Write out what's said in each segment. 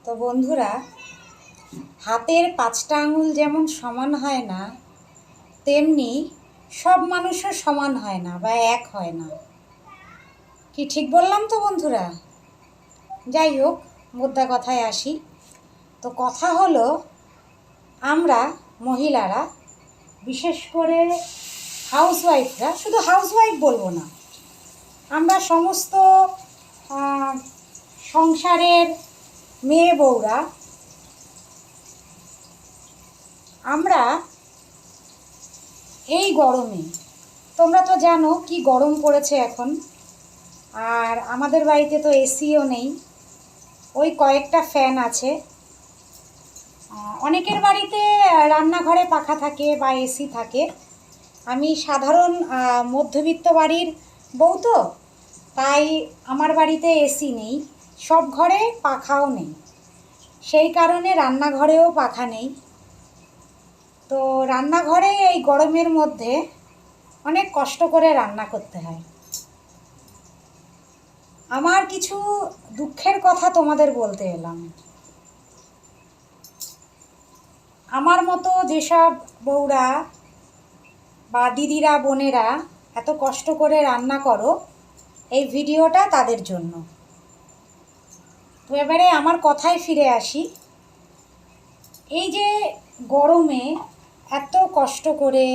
তো বন্ধুরা, হাতের পাঁচটা আঙুল যেমন সমান হয় না, তেমনি সব মানুষও সমান হয় না বা এক হয় না। কি ঠিক বললাম তো বন্ধুরা? যাই হোক, মোদ্দা কথায় আসি। তো কথা হলো, আমরা মহিলারা, বিশেষ করে হাউসওয়াইফরা, শুধু হাউসওয়াইফ বলবো না, আমরা সমস্ত সংসারের মেয়ে বউরা, আমরা এই গরমে, তোমরা তো জানো কি গরম পড়েছে এখন, আর আমাদের বাড়িতে তো এসিও নেই, ওই কয়েকটা ফ্যান আছে। অনেকের বাড়িতে রান্নাঘরে পাখা থাকে বা এসি থাকে। আমি সাধারণ মধ্যবিত্ত বাড়ির বউ, তো তাই আমার বাড়িতে এসি নেই, সব ঘরে পাখাও নেই, সেই কারণে রান্নাঘরেও পাখা নেই। তো রান্নাঘরে এই গরমের মধ্যে অনেক কষ্ট করে রান্না করতে হয়। আমার কিছু দুঃখের কথা তোমাদের বলতে এলাম। আমার মতো যেসব বউরা বা দিদিরা, বোনেরা এত কষ্ট করে রান্না করো, এই ভিডিওটা তাদের জন্য। তো এবারে আমার কথায় ফিরে আসি। এই যে গরমে এত কষ্ট করে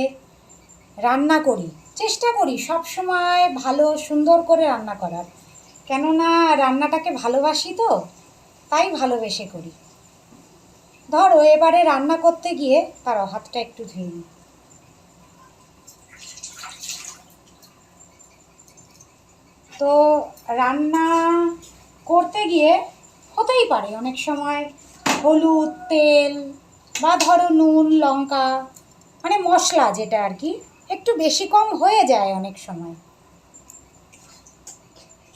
রান্না করি, চেষ্টা করি সব সময় ভালো সুন্দর করে রান্না করার, কেননা রান্নাটাকে ভালোবাসি, তো তাই ভালোবেসে করি। ধরো এবারে রান্না করতে গিয়ে, তার হাতটা একটু ধুয়ে নিই। তো রান্না করতে গিয়ে হতেই পারে অনেক সময় হলুদ, তেল বা ধরো নুন, লঙ্কা, মানে মশলা যেটা আর কি, একটু বেশি কম হয়ে যায় অনেক সময়।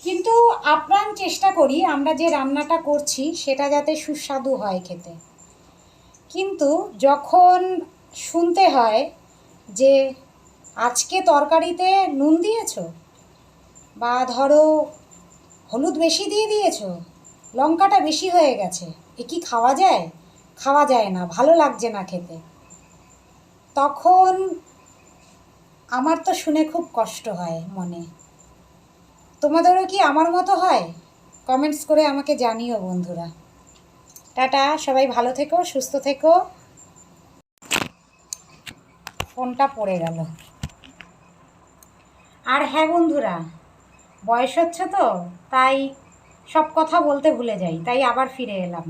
কিন্তু আপ্রাণ চেষ্টা করি আমরা যে রান্নাটা করছি সেটা যাতে সুস্বাদু হয় খেতে। কিন্তু যখন শুনতে হয় যে আজকে তরকারিতে নুন দিয়েছো, বা ধরো হলুদ বেশি দিয়ে দিয়েছো, লঙ্কাটা বেশি হয়ে গেছে, এ কি খাওয়া যায়? খাওয়া যায় না, ভালো লাগছে না খেতে। তখন আমার তো শুনে খুব কষ্ট হয় মনে। তোমাদেরও কি আমার মতো হয়? কমেন্টস করে আমাকে জানিও বন্ধুরা। টাটা, সবাই ভালো থেকো, সুস্থ থেকো। ফোনটা পড়ে গেল। আর হ্যাঁ বন্ধুরা, বয়স হচ্ছে তো, তাই সব কথা বলতে ভুলে যাই, তাই আবার ফিরে এলাম।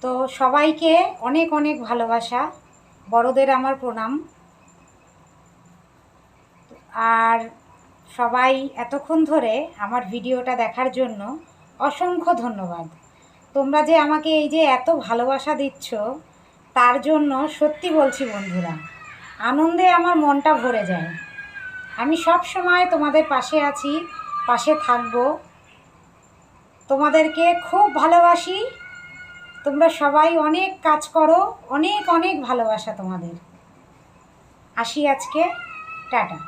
তো সবাইকে অনেক অনেক ভালোবাসা, বড়দের আমার প্রণাম। আর সবাই এতক্ষণ ধরে আমার ভিডিওটা দেখার জন্য অসংখ্য ধন্যবাদ। তোমরা যে আমাকে এই যে এত ভালোবাসা দিচ্ছ, তার জন্য সত্যি বলছি বন্ধুরা, আনন্দে আমার মনটা ভরে যায়। আমি সব সময় তোমাদের পাশে আছি, পাশে থাকবো। তোমাদেরকে খুব ভালোবাসি। তোমরা সবাই অনেক কাজ করো, অনেক অনেক ভালোবাসা তোমাদের। আসি আজকে, টাটা।